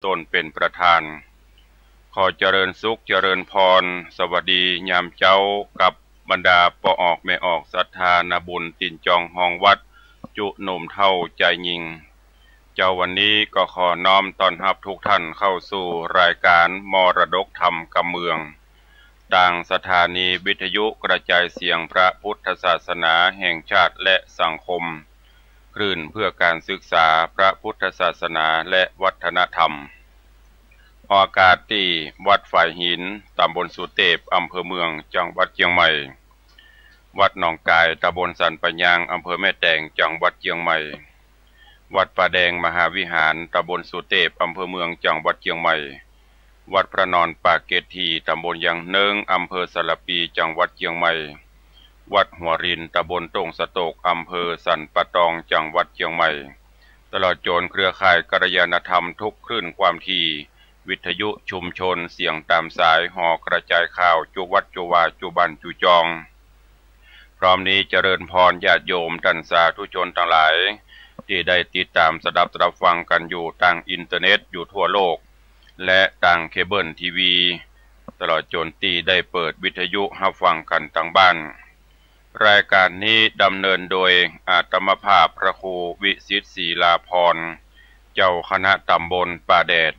ตนเป็นประธานขอเจริญสุขเจริญพรสวัสดียามเจ้ากับบรรดาปอออกแม่ออกศรัทธานาบุญตินจองห้องวัดจุหนุ่มเท่าใจยิงเจ้าวันนี้ก็ขอน้อมต้อนรับทุกท่านเข้าสู่รายการมรดกธรรมกำเมืองต่างสถานีวิทยุกระจายเสียงพระพุทธศาสนาแห่งชาติและสังคมคลื่นเพื่อการศึกษาพระพุทธศาสนาและวัฒนธรรมออกอากาศที่วัดฝ่ายหินตำบลสุเทพอำเภอเมืองจังหวัดเชียงใหม่วัดหนองกายตำบลสันปะยางอำเภอแม่แตงจังหวัดเชียงใหม่วัดป่าแดงมหาวิหารตำบลสุเทพอำเภอเมืองจังหวัดเชียงใหม่วัดพระนอนปากเกตีตำบลยางเนิงอำเภอสระปีจังหวัดเชียงใหม่วัดหัวรินตำบลตงสะโตกอำเภอสันปะตองจังหวัดเชียงใหม่ตลอดจนเครือข่ายกัลยาณธรรมทุกคลื่นความถี่วิทยุชุมชนเสียงตามสายหอกระจายข่าวจุวัดจุวาจุบันจุจองพร้อมนี้เจริญพรญาติโยมท่านสาธุชนทั้งหลายที่ได้ติดตามสดับรับฟังกันอยู่ทางอินเทอร์เน็ตอยู่ทั่วโลกและทางเคเบิลทีวีตลอดจนที่ได้เปิดวิทยุรับฟังกันทางบ้านรายการนี้ดำเนินโดยอาตมภาพพระครูวิสิตศรีลาภรณ์เจ้าคณะตำบลป่าแดด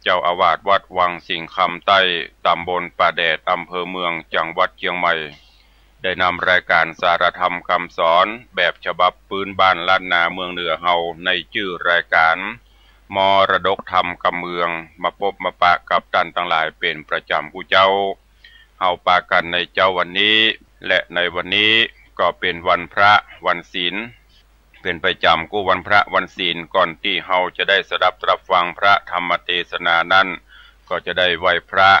เจ้าอาวาสวัดวังสิงห์คำใต้ตำบลป่าแดดอำเภอเมืองจังหวัดเชียงใหม่ได้นำรายการสารธรรมคำสอนแบบฉบับพื้นบ้านล้านนาเมืองเหนือเฮาในชื่อรายการมรดกธรรมกำเมืองมาพบมาปะกับท่านทั้งหลายเป็นประจำผู้เจ้าเฮาปากันในเจ้าวันนี้และในวันนี้ก็เป็นวันพระวันศีลเป็นประจำกู้วันพระวันศีลก่อนที่เฮาจะได้สดับรับฟังพระธรรมเทศนานั้นก็จะได้ไหว้พระ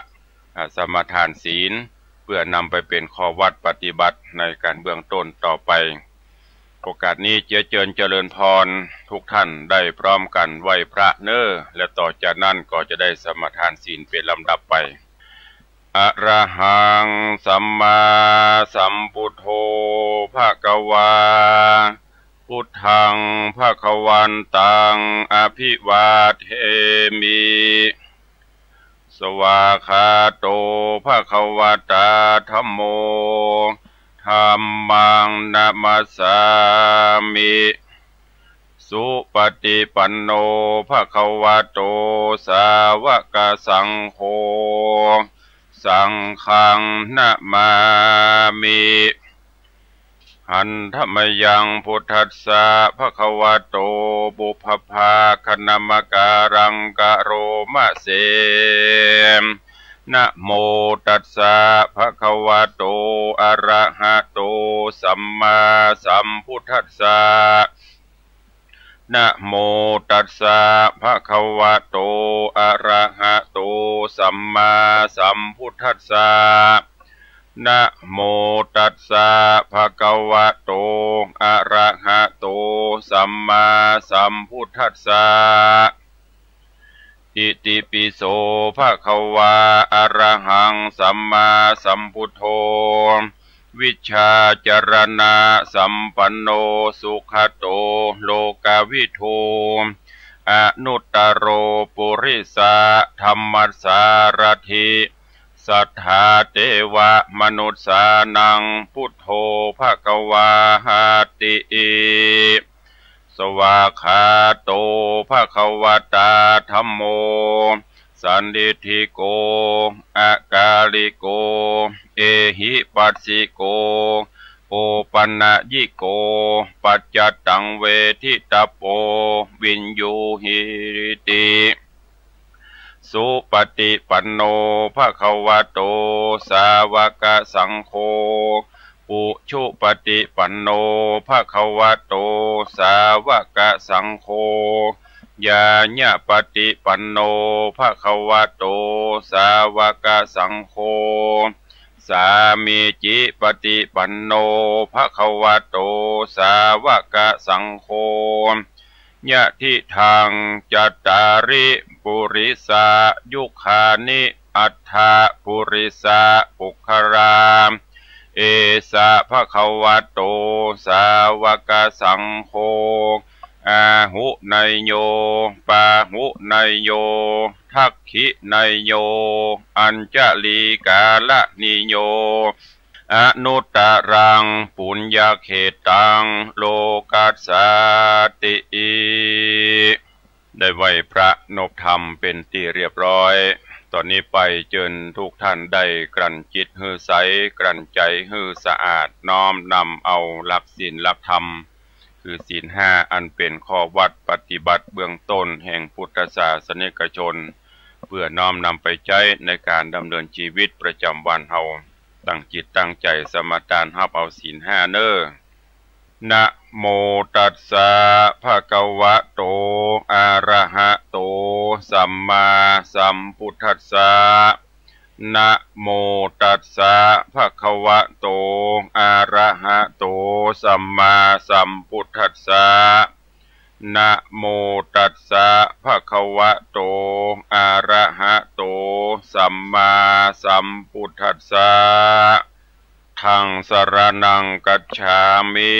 สมทานศีลเพื่อนำไปเป็นข้อวัดปฏิบัติในการเบื้องต้นต่อไปโอกาสนี้เจริญพรทุกท่านได้พร้อมกันไหว้พระเน้อและต่อจากนั้นก็จะได้สมทานศีลเป็นลำดับไปอะระหังสัมมาสัมพุทโธภะคะวาพุทธังภะคะวันตังอภิวาเทมิสวากขาโตภะคะวตาธัมโมธัมมังนะมัสสามิสุปฏิปันโนภะคะวะโตสาวกสังโฆสังฆังนะมามิหันธมยังพุทธัสสะภะคะวะโตบุพพาคณมการังกะโรมะเสนะโมตัสสะภะคะวะโตอะระหะโตสัมมาสัมพุทธัสสะนะโมตัสสะภะคะวะโตอะระหะโตสัมมาสัมพุทธัสสะนะโมตัสสะภะคะวะโตอะระหะโตสัมมาสัมพุทธัสสะอิติปิโสภะคะวะอะระหังสัมมาสัมพุทโธวิชชาจรณะสัมปันโนสุขโตโลกวิทูอนุตตโรปุริสะธรรมสารถิสัทธาเทวมนุษย์สานังพุทโธภะคะวาหาติสวากขาโตภะคะวตาธัมโมสันดิธิโกอากาลิโกเอหิปัสสิโกโอปัญญิโกปัจจตังเวทิตาโปวินยูหิติสุปฏิปันโนภะคะวะโตสาวกสังโฆอุชุปฏิปันโนภะคะวะโตสาวกสังโฆญาญะปฏิปันโนภะคะวะโตสาวกสังโฆสามีจิปฏิปันโนภะคะวะโตสาวกสังโฆญะทิทังจัตตาริปุริสายุคานิอัฏฐปุริสาปุครามเอสะภะคะวะโตสาวกสังโฆ อาหุไนโยปาหุไนโยทักขิไนโยอัญจลีกาละนิโยอนุตตรังปุญญาเขตังโลกัสสติได้ไหวพระนบธรรมเป็นที่เรียบร้อยตอนนี้ไปเจิญทุกท่านได้กลั่นจิตฮือใสกลั่นใจฮือสะอาดน้อมนำเอาหลักศีลหลักธรรมคือศีลห้าอันเป็นข้อวัดปฏิบัติเบื้องต้นแห่งพุทธศาสนิกชนเพื่อน้อมนำไปใช้ในการดำเนินชีวิตประจำวันเฮาตั้งจิตตั้งใจสมาทานรับเอาศีลห้าเน้อนะโมตัสสะภะคะวะโตอะระหะโตสัมมาสัมพุทธัสสะนะโมตัสสะภะคะวะโตอะระหะโตสัมมาสัมพุทธัสสะนะโมตัสสะภะคะวะโตอะระหะโตสัมมาสัมพุทธัสสะทังสรณังกัจฉามิ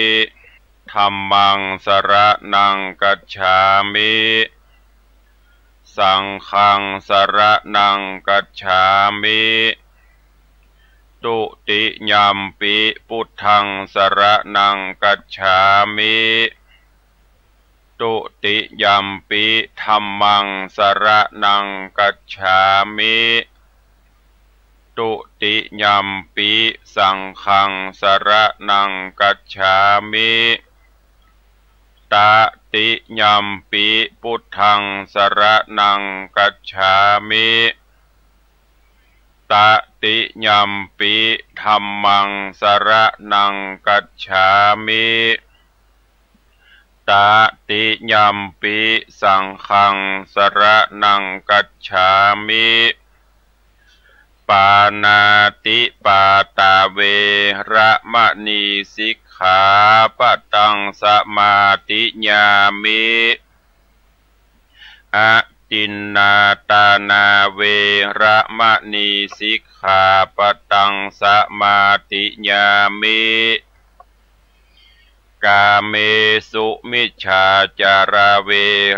ธัมมังสรณังกัจฉามิสังฆังสรณังกัจฉามิตุติยัมปิพุทธังสรณังกัจฉามิตุติยัมปิธัมมังสรณังกัจฉามิตุติยัมปิสังฆังสรณังกัจฉามิตติยัมปิพุทธังสรณังกัจฉามิตติยัมปิธัมมังสรณังกัจฉามิตติยัมปิสังฆังสรณังกัจฉามิปานาติปาตาเวระมะนีสิกขาปะตังสมาธิญามิอะตินนาตานาเวระมะนีสิกขาปะตังสมาธิญามิกาเมสุมิจฉาจาราเว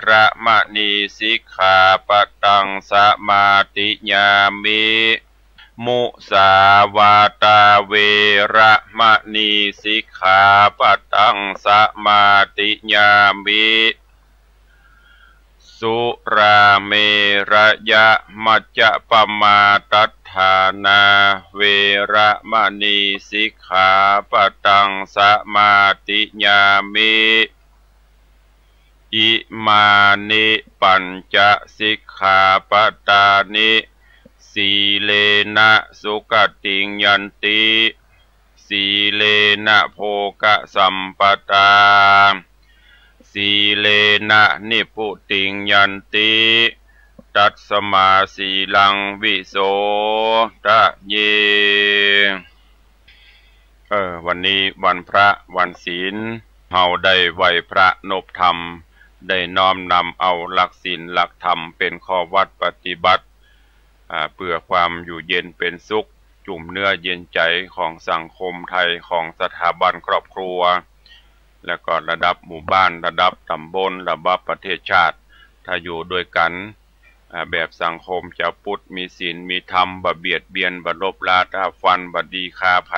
ระมะนีสิกขาปะตังสมาธิญามิมุสาวาตาเวระมะนีสิกขาปะตังสมาธิญามิสุราเมระยะมัจจะปมาตัฏฐานาเวระมะนีสิกขาปะตังสมาธิญามิอิมานิปัญจสิกขาปตานิสีเลนะสุขติงยันติสีเลนะโภคสัมปตาสีเลนะนิพุติงยันติตัสสมาสีลังวิโสทะเยวันนี้วันพระวันศีลเฮาได้ไหวพระนบธรรมได้น้อมนำเอาหลักศีลหลักธรรมเป็นข้อวัดปฏิบัติเพื่อความอยู่เย็นเป็นสุขจุ่มเนื้อเย็นใจของสังคมไทยของสถาบันครอบครัวและก็ระดับหมู่บ้านระดับตำบลระดับประเทศชาติถ้าอยู่ด้วยกันแบบสังคมจะพุทธมีศีลมีธรรมบ่เบียดเบียนบ่ลบลาท่าฟันบ่ดีคาไผ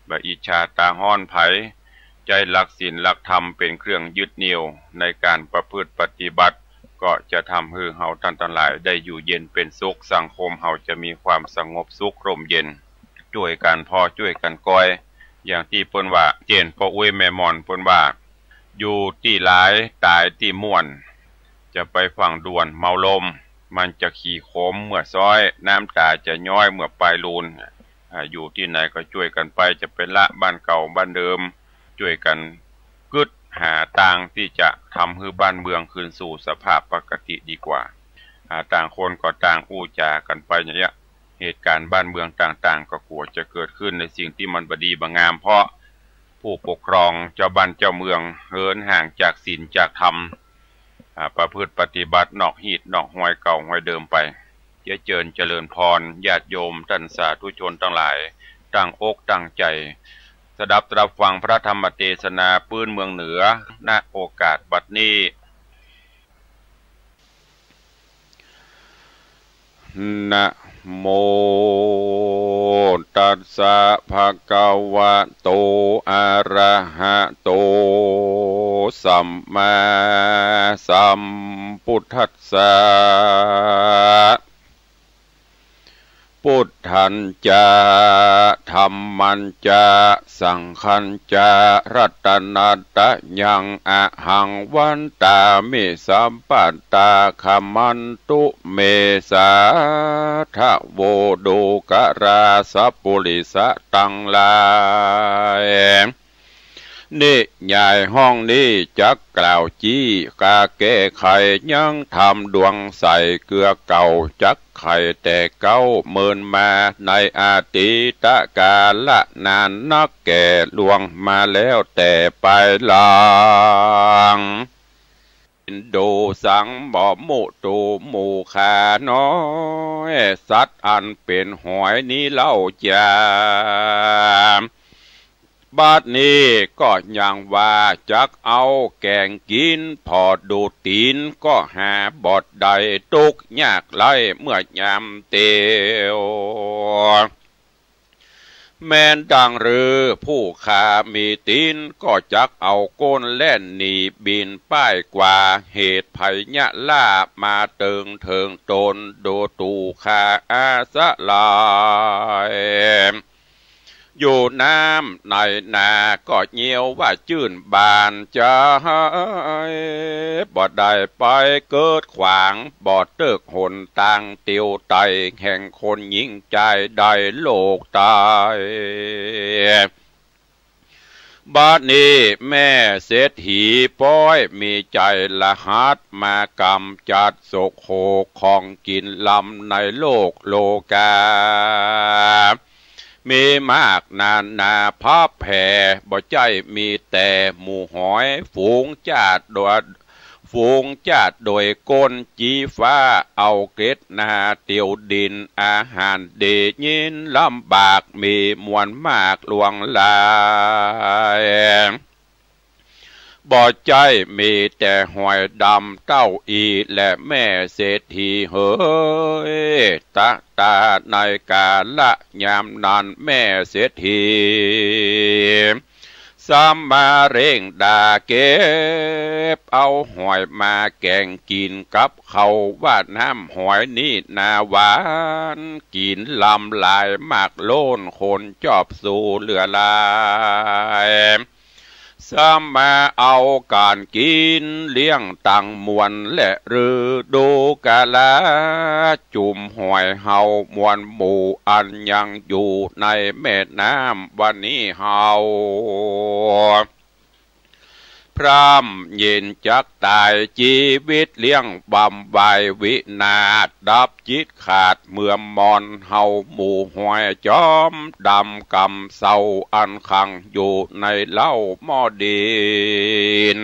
บ่อิจฉาตาห้อนไผใจหลักศีลหลักธรรมเป็นเครื่องยึดเหนี่ยวในการประพฤติปฏิบัติก็จะทำให้เฮาท่านทั้งหลายได้อยู่เย็นเป็นสุขสังคมเฮาจะมีความสงบสุขร่มเย็นช่วยกันพอช่วยกันก้อยอย่างที่เพิ่นว่าเจนพ่ออุ้ยแม่มอนเพิ่นว่าอยู่ที่หลายตายที่ม่วนจะไปฝั่งด่วนเมาลมมันจะขี่โคมเมื่อซ้อยน้ำตาจะย้อยเมื่อปลายลูนอยู่ที่ไหนก็ช่วยกันไปจะเป็นละบ้านเก่าบ้านเดิมช่วยกันกึดหาทางที่จะทำให้บ้านเมืองคืนสู่สภาพปกติดีกว่าต่างคนก็ต่างอู้จากันไปอย่างเงี้ยเหตุการณ์บ้านเมืองต่างๆก็กลัวจะเกิดขึ้นในสิ่งที่มันบดีบงามเพราะผู้ปกครองเจ้าบ้านเจ้าเมืองเหินห่างจากศีลจากธรรมประพฤติปฏิบัตินอกหีดนอกห้อยเก่าห้อยเดิมไปเจริญพรญาติโยมท่านสาธุชนทั้งหลายตั้งอกตั้งใจ สดับตรับฟังพระธรรมเทศนาปื้นเมืองเหนือณโอกาสบัดนี้นะโมตัสสะภะคะวะโตอะระหะโตสัมมาสัมพุทธัสสะพุทธันจะธัมมันจะสังฆันจะรัตนัตตยังอะหังวันตามิสัมปัตตาคัมมันตุเมสาทะโวโดกราสัพปุริสะตังลายนี่ใหญ่ห้องนี้จักกล่าวจี้กาแก้ไขยังทำดวงใส่เกลือเก่าจักไข่แต่เก้าเมินมาในอาติตะกาละนานนักแก่ลวงมาแล้วแต่ไปหลังโดสังบ่มุตูหมู่ขาน้อยสัตว์อันเป็นหอยนี้เล่าจามบาดนี้ก็ยังว่าจักเอาแกงกินพอดูตีนก็หาบอดใดตุกยากไล่เมื่อยามเตียวแม่นดังหรือผู้ขามีตีนก็จักเอาก้นแล่นหนีบินป้ายกว่าเหตุภัยยะล่ามาเติงเถิงตนโดตูขาอาสะลายอยู่น้ำในนาก็เงียวว่าจื่นบานจะบ่ได้ไปเกิดขวางบ่เติกหนต่างเตียวไตแห่งคนยิ่งใจได้โลกตายบาดนี้แม่เศรษฐีป้อยมีใจละหัดมากำจัดโศกโศกของกินลำในโลกโลกามีมากนาพับแผ่บ่ใจมีแต่หมู่หอยฝูงจาดโดยก้นจีฟ้าเอาเกล็ดนาเตียวดินอาหารเดยินลำบากมีมวลมากลวงลายบ่ใจมีแต่หอยดำเต้าอีและแม่เศรษฐีเฮ้ยตาในกาละยามนั้นแม่เศรษฐีสามมาเร่งด่าเก็บเอาหอยมาแกงกินกับเขาว่าน้ำหอยนี่นาหวานกินลำลายมากโล้นคนจอบสู่เหลือลายสามมาเอาการกินเลี้ยงตังมวลและฤดูกาลาจุ่มหอยเฮามวลหมู่อันยังอยู่ในแม่น้ำวันนี้เฮาพรำเย็นจักตายชีวิตเลี้ยงบำบายวินาศดับจิตขาดเมื่อมอนเฮาหมู่หอยจอมดำกำเศร้าอันขังอยู่ในเล่าหม้อดิน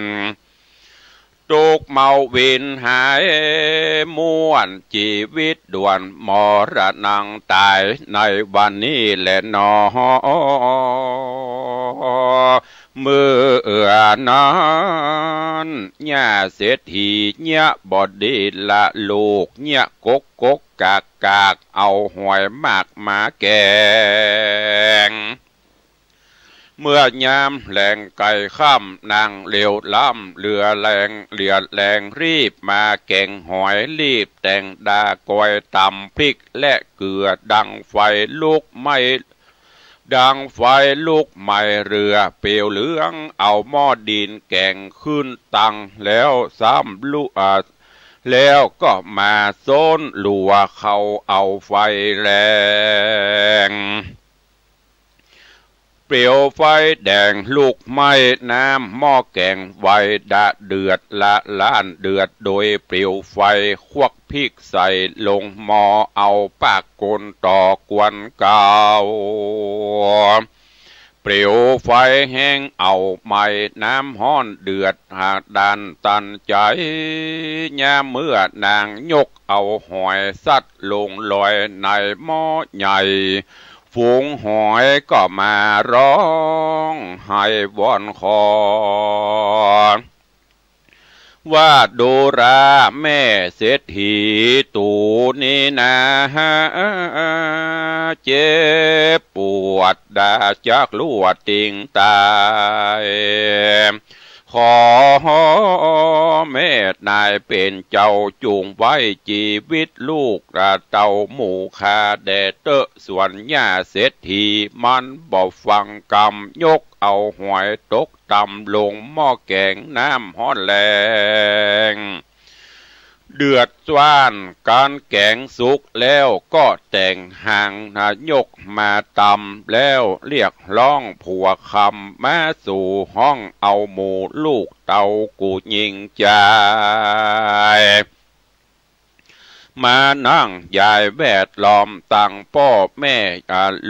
ตุกเมาวินหายม่วนชีวิตด่วนมรณังตายในวันนี้แหละนอมือนั้นย่าเศรษฐีเนี่ยบอดีละลูกเนี่ยกกากเอาหอยมากมาแกงเมื่อยามแหลงไก่ข้ามนางเหลียวล้ำเรือแรงรีบมาแกงหอยรีบแต่งดากอยตำพริกและเกลือดังไฟลุกไหม้เรือเปลวเหลืองเอาหม้อดินแกงขึ้นตังแล้วซ้ำแล้วก็มาโซนหลัวเขาเอาไฟแรงเปลวไฟแดงลูกไหม้น้ำหม้อแกงไฟดะเดือดละล้านเดือดโดยเปลวไฟควักพริกใส่ลงหม้อเอาปากกลต่อกวนเก่าเปลวไฟแห้งเอาไม้น้ำห้อนเดือดหาดันตันใจยามเมื่อนางยกเอาหอยสัตว์ลงลอยในหม้อใหญ่ไฟ ฝูงหอยก็มาร้องให้วอนขอว่าดูราแม่เศรษฐีตูนี่นะเจ็บปวดดาจากลวดติงตายขอเมตนายเป็นเจ้าจูงไว้ชีวิตลูกระเต่าหมู่คาแดเตอส่วนหญ้าเศรษฐีมันบ่ฟังกรรมยกเอาหวยตกต่ำลงหม้อแกงน้ำฮ้อนแรงเดือดสว่านการแกงสุกแล้วก็แต่งห่างนายกมาตำแล้วเรียกร้องผัวคำมาสู่ห้องเอาหมูลูกเต่ากูยิงใจมานั่งยายแวดล้อมตั้งพ่อแม่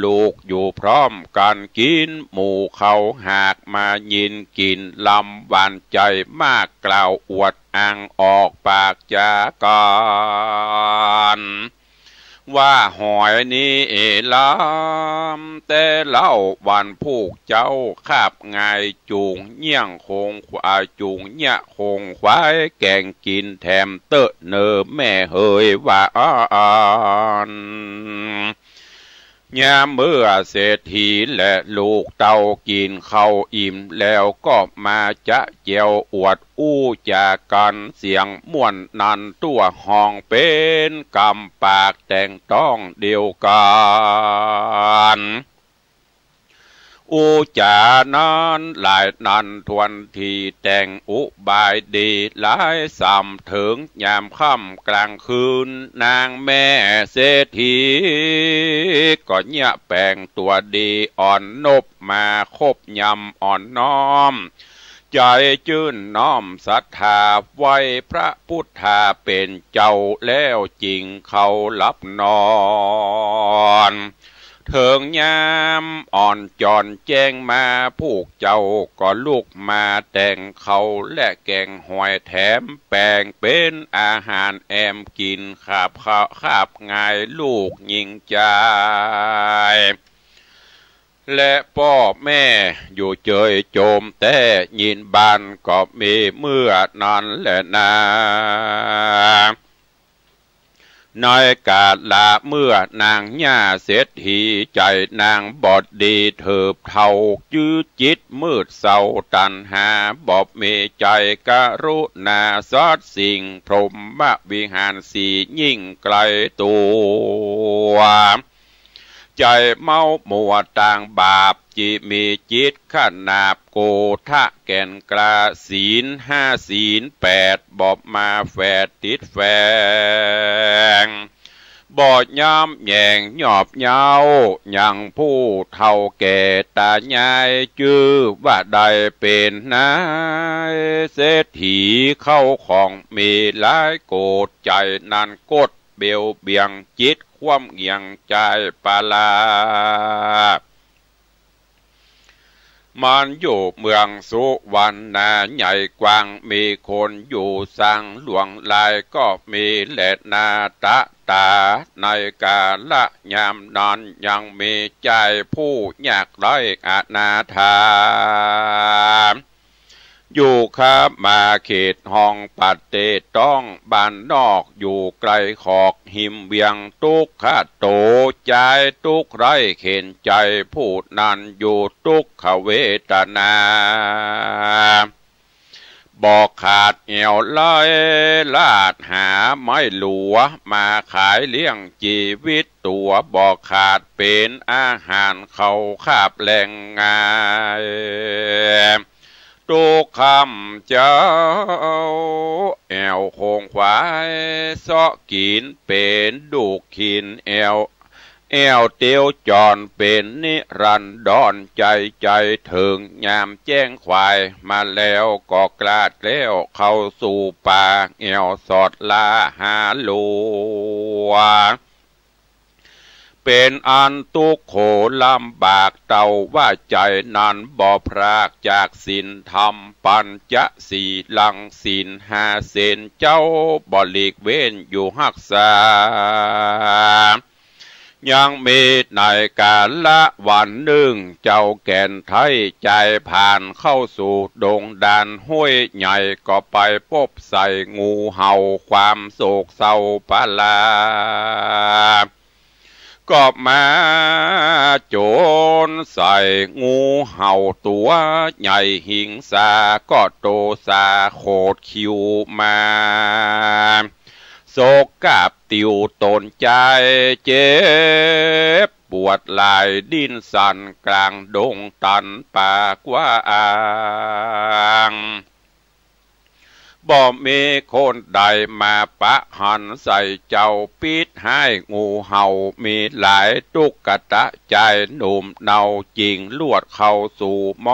ลูกอยู่พร้อมกันกินหมูเขาหากมายินกินลำหวานใจมากกล่าวอวดอ้างออกปากจาการว่าหอยนี้ลำแต่เล่าวันผูกเจ้าคาบไงจูงเยี่ยงคงควายจูงเนี่ยคงควายแกงกินแถมเตอะเนอแม่เฮยว่ายามเมื่อเศรษฐีและลูกเต่ากินข้าวอิ่มแล้วก็มาจะเจียวอวดอู้จากกันเสียงม่วนนันตัวห้องเป็นกำปากแต่งต้องเดียวกันอุจานั้นหลายนันทวนทีแต่งอุบายดีหลายสำถึงยามค่ำกลางคืนนางแม่เศรษฐีก็เนี่ยแปลงตัวดีอ่อนนบมาคบยำอ่อนน้อมใจจื่นน้อมศรัทธาไว้พระพุทธาเป็นเจ้าแล้วจริงเขารับนอนเถิงยามอ่อนจอนแจ้งมาผูกเจ้าก็ลุกมาแต่งเขาและแกงหอยแถมแปลงเป็นอาหารแอมกินขาบข้าวขาบง่ายลูกยิงใจและพ่อแม่อยู่เจยโจมแต่ยินบานก็มีเมื่อนั้นแหละนาน้อยกาดละเมื่อนางย่าเศรษฐีใจนางบอดดีเถิบเท่าจื้อจิตมืดเศร้าตันหาบอบเมใจกรุณาสอดสิ่งพรหมวิหารสียิ่งไกลตัวใจเมามัวต่างบาปจิมีจิตขนาบโกทะแก่นกลาศีล5ศีล8บอบมาแฝดติดแฝงบอดย้ำแยงหยอบเยายังผู้เท่าแก่ตายายจื้อว่าใดเป็นนายเศรษฐีเข้าของมีหลายโกรธใจนันกดเบียวเบียงจิตความเงียงใจปาลามันอยู่เมืองสุวรรณใหญ่กว้างมีคนอยู่สั่งหลวงลายก็มีแหลนาตะตาในกาละยามนอนยังมีใจผู้ยากไร้อนาถาอยู่ครับมาเขตห้องปัดเตต้องบ้านนอกอยู่ไกลขอกหิมเวียงตุกขะโตใจตุกไรเข็นใจพูดนันอยู่ตุกขเวทนาบอกขาดเอวลอยลาดหาไม้หลัวมาขายเลี้ยงชีวิตตัวบอกขาดเป็นอาหารเขาคาบแรงงายตุกคำเจ้าแอวโคงควายซอกินเป็นดูกขินแอวเตียวจอนเป็นนิรันดรใจถึงยามแจ้งควายมาแล้วก็กลาดแล้วเข้าสู่ป่าแอวสอดลาหาลัวเป็นอันตุกโขลำบากเต่าว่าใจนั้นบ่พรากจากศีลธรรมปัญจสีลังศีล5เสนเจ้าบ่หลีกเว้นอยู่หักษา ยังมีในกาละวันหนึ่งเจ้าแก่นไทยใจผ่านเข้าสู่ดงดานห้วยใหญ่ก็ไปพบใส่งูเห่าความโศกเศร้าปะลาก็มาโจรใส่งูเห่าตัวใหญ่หิงสาก็โตสาโคดคิวมาโศกกับติวตนใจเจ็บปวดลายดิ้นสั่นกลางดงตันปากว่าอ่างบ่มีคนใดมาปะหันใส่เจ้าปิดให้งูเห่ามีหลายตุกตะใจหนุ่มเนาจริงลวดเข้าสู่ม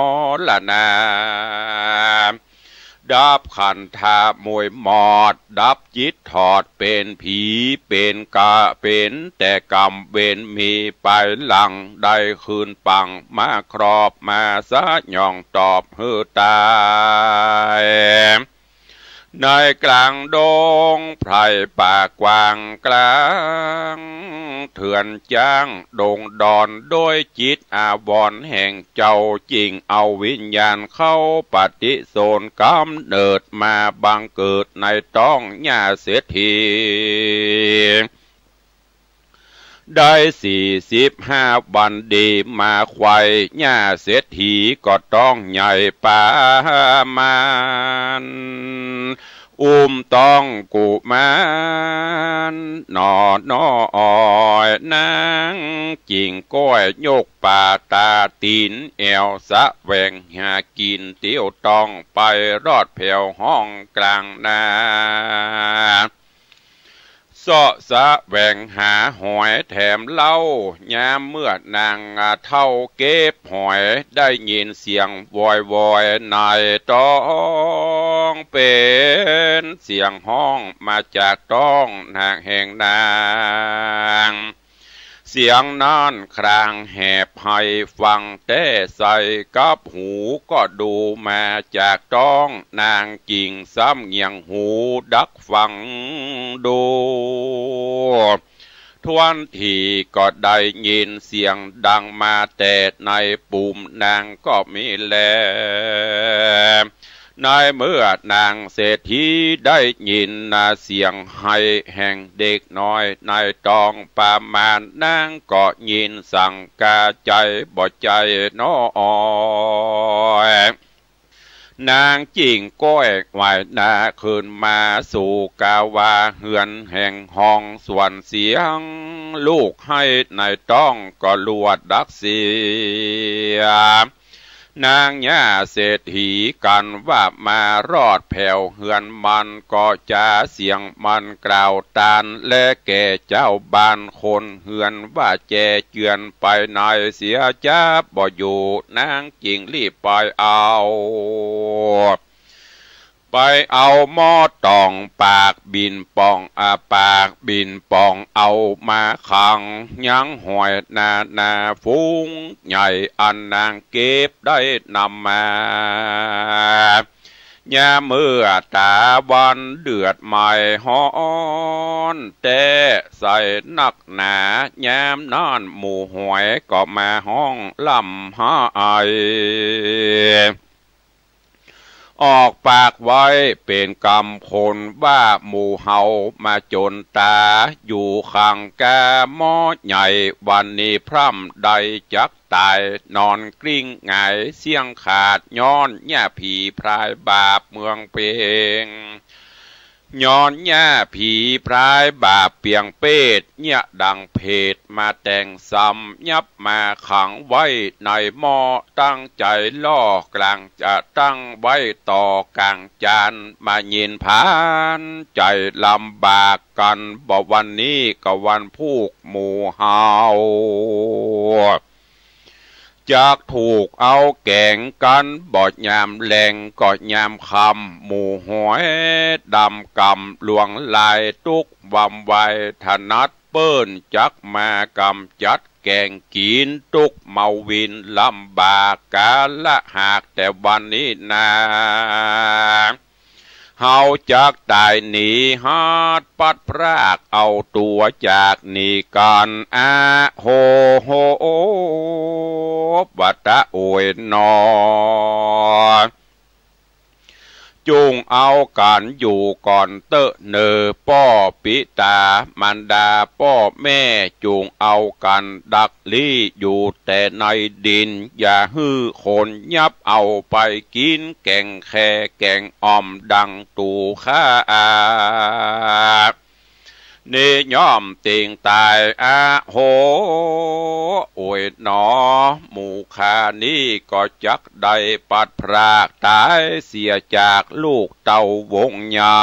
รณะดับขันธามวยหมอดดับจิตถอดเป็นผีเป็นกะเป็นแต่กรรมเวรมีไปหลังได้คืนปังมาครอบมาซะย่องตอบเฮือตายในกลางดงไพรป่ากว้างกลางเถื่อนจ้างดงดอนโดยจิตอาวรณ์แห่งเจ้าจริงเอาวิญญาณเข้าปฏิโสนกำเนิดมาบังเกิดในต้องหญ้าเศรษฐีได้45 วันดีมาควายหญ้าเศรษฐีก็ต้องใหญ่ป่ามานต้องกุมารนอ้อยนางจิงก้อยยกป่าตาตีนแอวสะแหวงหากินเตี้ยวต้องไปรอดแผ่วห้องกลางนาเสาะสะแหวงหาหอยแถมเล่ายามเมื่อนางเท่าเก็บหอยได้ยินเสียงวอยในต้องเป็นเสียงห้องมาจากต้องนางแห่งนางเสียงนั้นครางแหบให้ฟังแต่ใส่กับหูก็ดูมาจากต้องนางกิ่งซ้ำเงียงหูดักฟังดูทวนทีก็ได้ยินเสียงดังมาแต่ในปุ่มนางก็มีแลในเมื่อนางเศรษฐีได้ยินเสียงให้แห่งเด็กน้อยในตองประมาณนางก็ยินสั่งกาใจบ่ใจน้อยนางจิงก้อยไหวนาคืนมาสู่กาวาเฮือนแห่งห้องส่วนเสียงลูกให้ในต้องก็ลวดดักเสียนางย่าเศรษฐีกันว่ามารอดแผ่วเฮือนมันก็จะเสียงมันกล่าวตานและแก่เจ้าบ้านคนเฮือนว่าแจเจือนไปในเสียจ้าบ่อยู่นางจิงรีบไปเอาหม้อตองปากบินปองปากบินปองเอามาขังยังหอยนาฟุ้งใหญ่อันนางเก็บได้นำมายาเมื่อตาวันเดือดใหม่ฮ้อนแต่ใส่นักหนายามนอนหมู่หวยก็มาห้องลำหาไอออกปากไว้เป็นกรรมคนว่าหมู่เฮามาจนตาอยู่ข้างแกหม้อใหญ่วันนี้พร่ำใดจักตายนอนกลิ้งหงายเสียงขาดย้อนแย่ผีพรายบาปเมืองเปงย้อนแย่ผีพรายบาปเปียงเป็ดเนี่ยดังเพดมาแต่งซ้ำยับมาขังไว้ในหม้อตั้งใจล่อกลางจะตั้งไว้ต่อกลางจานมายินผานใจลำบากกันบอกวันนี้ก็วันพูกหมู่เฮาจากถูกเอาแก่งกันบอดยามแรงก็ยามคำหมู่หวยดำกำหลวงลายตุกวำไวถนัดเปิ้นจักมากำจัดแกงกินตุกเมาวินลำบากกาละหากแต่วันนี้นา เฮาจากตายหนีฮาดปัดพรากเอาตัวจากหนีกันโฮโฮบัตะโอยนอจุงเอากันอยู่ก่อนเตอะเนอป้อปิตามันดาป้อแม่จุงเอากันดักลี่อยู่แต่ในดินอย่าฮื้อคนยับเอาไปกินแกงแค่แกงอ่อมดังตูข้าเนย่อมติงตายโหโอยหนอหมู่ข้านี้ก็จักได้ปัดพรากตายเสียจากลูกเต่าวงใหญ่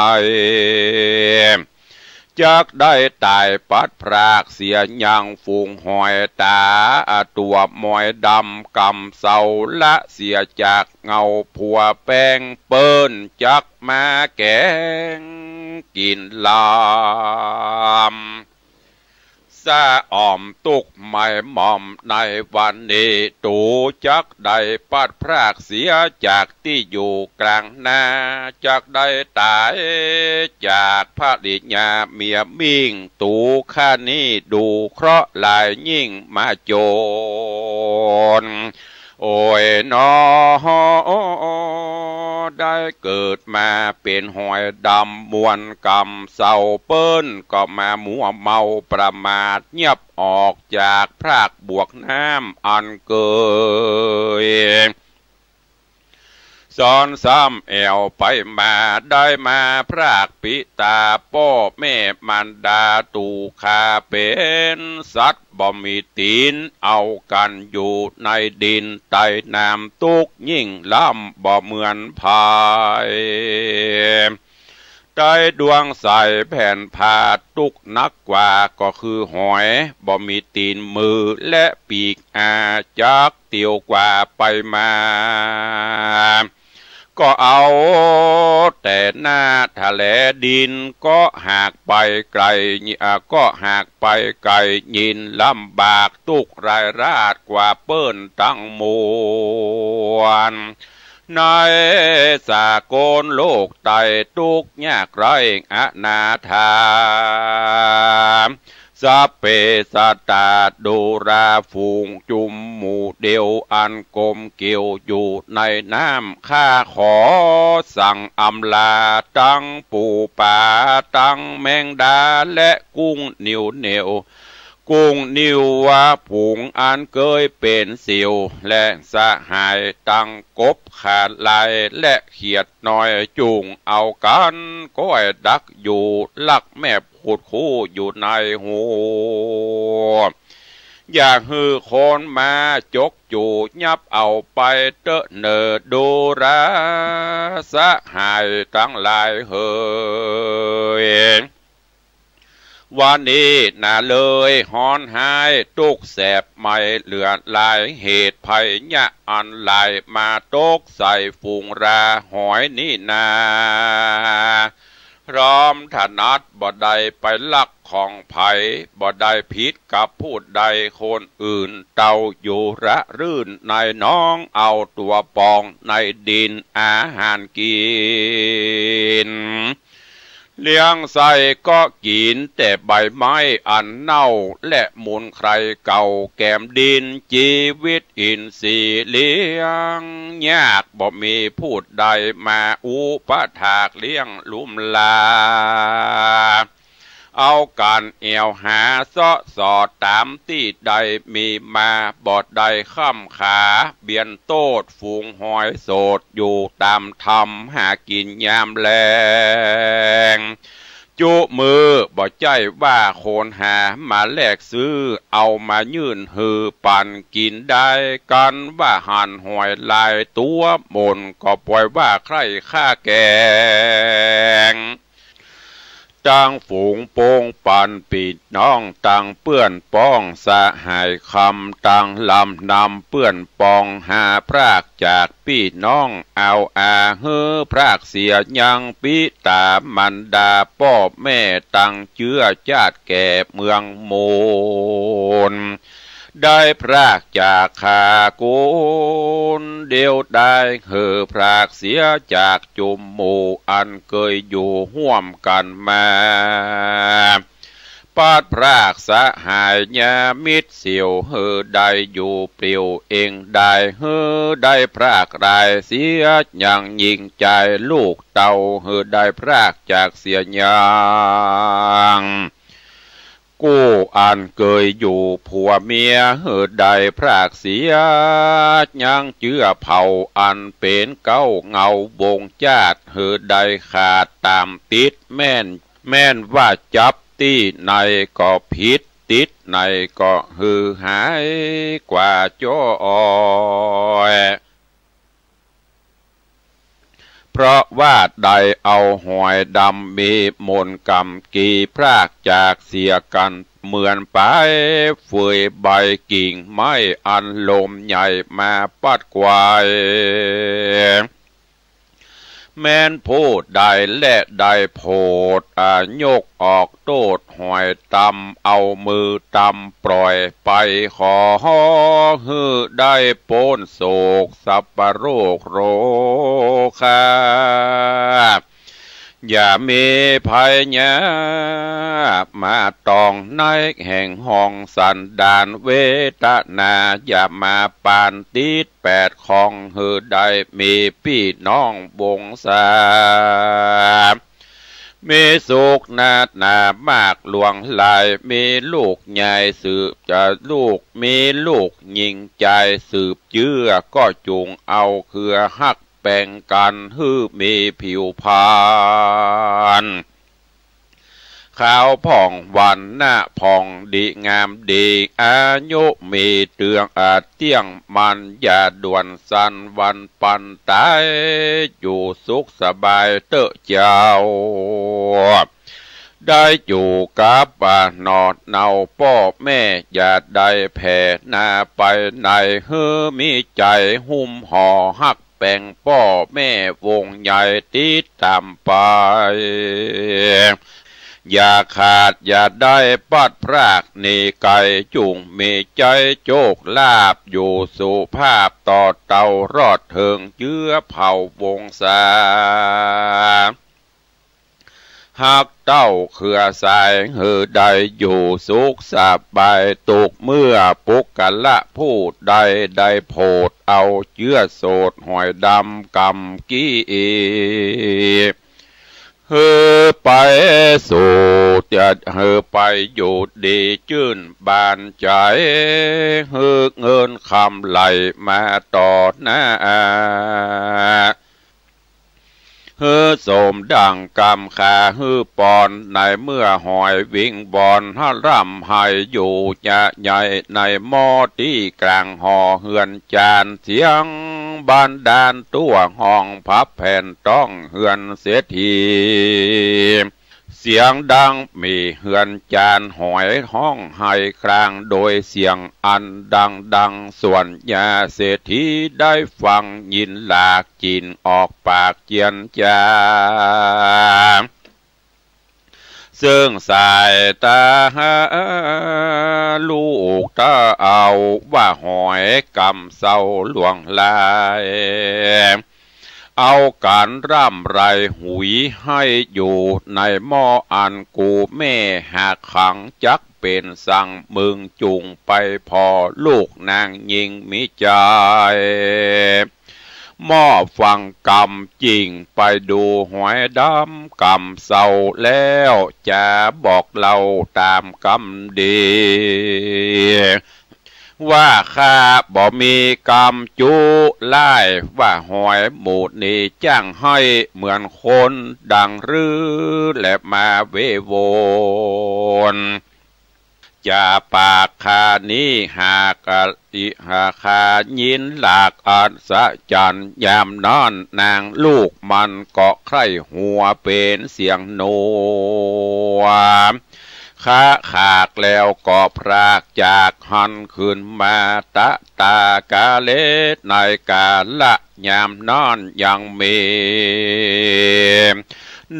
จักได้ตายปัดพรากเสียยังฝูงหอยตาตัวมอยดำกำเสาละเสียจากเงาผัวแป้งเปิ้นจักมาแกงกินลามซาอ่อมตุกไม่หม่อมในวันนี้ตูจักได้ปัดพรากเสียจากที่อยู่กลางนาจักได้ตายจากพระดิญาเมียมิ่งตูข้านี้ดูเคราะห์ลายยิ่งมาโจรโอ้ยนอได้เกิดมาเป็นหอยดำมวนกำเศร้าเปิ้นก็มามัวเมาประมาทเงียบออกจากพรากบวกน้ำอันเกยซ้อนซ้ำแอวไปมาได้มาพรากปิตาพ่อแม่มันดาตูคาเป็นสัตว์บ่มีตีนเอากันอยู่ในดินใต้น้ำตุกยิ่งล้ำบ่เหมือนพายได้ดวงใสแผ่นผ้าตุกนักกว่าก็คือหอยบ่มีตีนมือและปีกจักเตียวกว่าไปมาก็เอาแต่หน้าทะเลดินก็หากไปไกลก็หากไปไกลยินลำบากตุกรายราดกว่าเปิ้นตั้งมวลในสากลโลกไตตุกยากไรอนาถาสัพเพสัตตาดูราฝูงจุมหมู่เดียวอันกลมเกี่ยวอยู่ในน้ำข้าขอสั่งอำลาตั้งปูป่าตั้งแมงดาและกุ้งนิ่วเหนียวกุ้งนิ่วว่าผงอันเคยเป็นสิวและสหายตั้งกบขาดลายและเขียดน้อยจุงเอากันก้อยดักอยู่ลักแม่พูดคู่อยู่ในหัวอยากฮือคนมาจกจูยับเอาไปเตอะเนอดูราสหายทั้งหลายเฮยวันนี้น่าเลยฮอนหายตุกแสบไม่เหลือลายเหตุภัยยะอันลายมาตกใส่ฝูงราหอยนี่นาพร้อมถนัดบ่ได้ไปลักของไผ่บ่ได้ผิดกับพูดใดคนอื่นเต่าอยู่ระรื่นในน้องเอาตัวปองในดินอาหารกินเลี้ยงใส่ก็กินแต่ใบไม้อันเน่าและมูลใครเก่าแก้มดินชีวิตอินทรีย์เลี้ยงยากบ่มีพูดใดมาอุปถากเลี้ยงลุ่มลาเอาการเอวหาเสาะสอดตามที่ใดมีมาบอดใดข้ามขาเบียนโตดฝูงหอยโสดอยู่ตามธรรมหากินยามแลงจุมือบ่ใจว่าโคนหามาแลกซื้อเอามายื่นหือปั่นกินได้กันว่าหันหอยลายตัวมนก็ปล่อยว่าใครฆ่าแกงตั้งฝูงโป่งปันปิดน้องตั้งเปื้อนป้องสะหายคำตั้งลำนำเปื้อนปองหาพรากจากพี่น้องเอาเฮือพรากเสียยังปิตามันดาพ่อแม่ตั้งเชื้อชาติแก่เมืองโมน ได้พรากจากขากุนเดียวได้พรากเสียจากจุมหมู่อันเคยอยู่ห่วมกันมาปาดพรากสหายญามิตรเสี่ยวได้อยู่เปลี่ยวเองได้ได้พรากรายเสียอย่างยิ่งใจลูกเต่าได้พรากจากเสียอย่างกู้อันเคยอยู่ผัวเมียได้พรากเสียยังเจือเผาอันเป็นเก้าเงาบงจาดได้ขาดตามติดแม่นว่าจับตีในก็ผิดติดในก็หายกว่าจ้อยเพราะว่าได้เอาหอยดำมีมนกรรมกีพรากจากเสียกันเหมือนไปเฟยใบกิ่งไม้อันลมใหญ่มาปัดกวายแม้นพูดได้และได้โพดยกออกโตดหอยตำเอามือตำปล่อยไปขอได้โปนโศกสัพปโรคโรคาอย่ามีภัยญามาตองในแห่งห้องสันดานเวทนาอย่ามาปานติดแปดของได้มีพี่น้องวงศามีสุขนาดหนามากหลวงลายมีลูกใหญ่สืบจะลูกมีลูกยิงใจสืบเชื่อก็จุงเอาเครือหักแบ่งกันมีผิวพานขาวผ่องวันหน้าผ่องดีงามดีอายุมีเตืองอาจเที่ยงมันอย่าด่วนสันวันปันตายอยู่สุขสบายเตอะเจ้าได้อยู่กับนอดเนาพ่อแม่อย่าได้แผ่หน้าไปไหนมีใจหุ้มห่อหักแบ่งพ่อแม่วงใหญ่ติดตามไปอย่าขาดอย่าได้ปัดพรากนี่ไก่จุงมีใจโจกลาบอยู่สุภาพต่อเต่ารอดเถิงเจื้อเผ่าวงศาหากเต้าเครือสายใดอยู่สุขสบายตุกเมื่อปุกกะละพูดใดโพดเอาเจื้อโสดหอยดำกำกี้ไปสู่จะไปอยู่ดีจื่นบานใจเงินคำไหลมาต่อหน้าสมดังกำขาปอนในเมื่อหอยวิ่งบอนร่ำให้อยู่จะใหญ่ในหม้อที่กลางห่อเฮือนจานเสียงบานดานตัวห้องพับแผ่นต้องเฮือนเสียทีเสียงดังมีเฮือนจานหอยห้องให้ครางโดยเสียงอันดังส่วนยาเศรษฐีได้ฟังยินหลากจินออกปากเจียนจาซึ่งสายตาลูกตาเอาว่าหอยกำเศร้าหลวงลายเอาการร่ำไรหุยให้อยู่ในหม้ออันกูแม่หากขังจักเป็นสั่งมึงจุงไปพอลูกนางยิงมิใจหม้อฟังกำจริงไปดูหอยดำกำเศร้าแล้วจะบอกเราตามกำดีว่าข้าบ่มีกรรมจุไล่ว่าหอยหมูนี่จ้างให้เหมือนคนดังรือและมาเวโวนจะปากคานี้หากติหาคายินหลากอัศจรรย์ยามนอนนางลูกมันเกาะไข่หัวเป็นเสียงโน ขาขากแล้วก็พรากจากหันขึ้นมาตะตากาเลในกาละยามนอนยังมี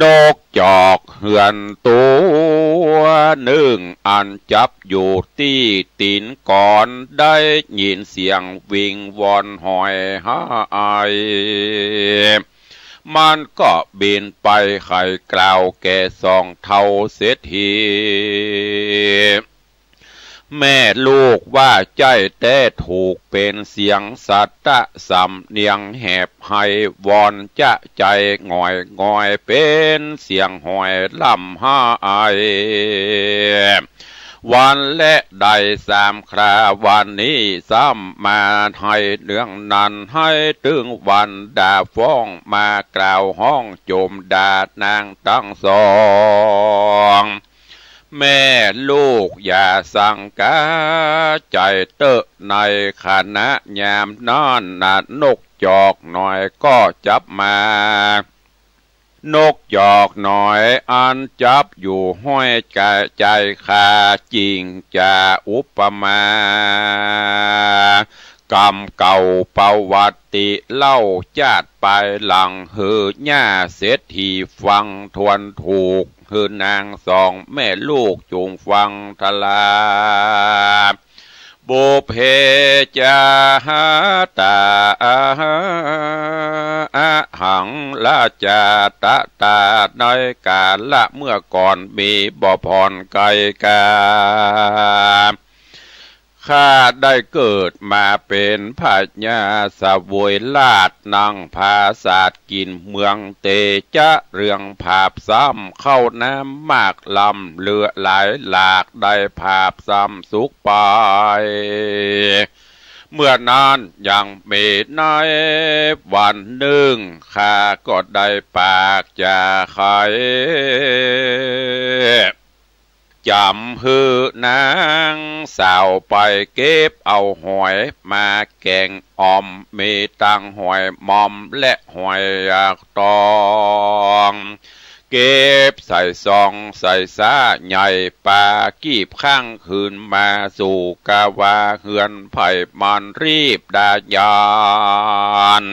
นกจอกเหือนตัวหนึ่งอันจับอยู่ที่ตีนก่อนได้ยินเสียงวิงวอนหอยหายมันก็บินไปไข่กล่าวแก่สองเท่าเสียทีแม่ลูกว่าใจแต่ถูกเป็นเสียงสัตตะสำเนียงแหบให้วอนจะใจง่อยเป็นเสียงหอยลำห้าไอวันและได้สามคราวันนี้ซ้ำมาให้เรื่องนั้นให้ถึงวันด่าฟ้องมากล่าวห้องโจมด่านางตั้งสองแม่ลูกอย่าสั่งกาใจเตอะในขณะยามนอนนัดนกจอกหน่อยก็จับมานกจอกหน่อยอันจับอยู่ห้อยใจขาจริงจะอุปมากรรมเก่าประวัติเล่าจาดไปหลังเฮือหญ้าเศรษฐีฟังทวนถูกคือนางสองแม่ลูกจงฟังทลาบุเพจาตาหังละจาตาในกาละเมื่อก่อนมีบ่อพรไกกาข้าได้เกิดมาเป็นพญาสวยลาดนั่งภาศาสกินเมืองเตจะเรื่องภาพซ้ำเข้าน้ำมากลำเลือหลายหลากได้ภาพซ้ำสุขไปเมื่อนานยังไม่ในวันหนึ่งข้าก็ได้ปากจะใครจำฮือนางสาวไปเก็บเอาหอยมาแกงออมมีตังหอยมอมและหอยตองเก็บใส่ซองใส่ซาใหญ่ปลากีบข้างคืนมาสู่กาวาเฮือนไผ่มันรีบดายาน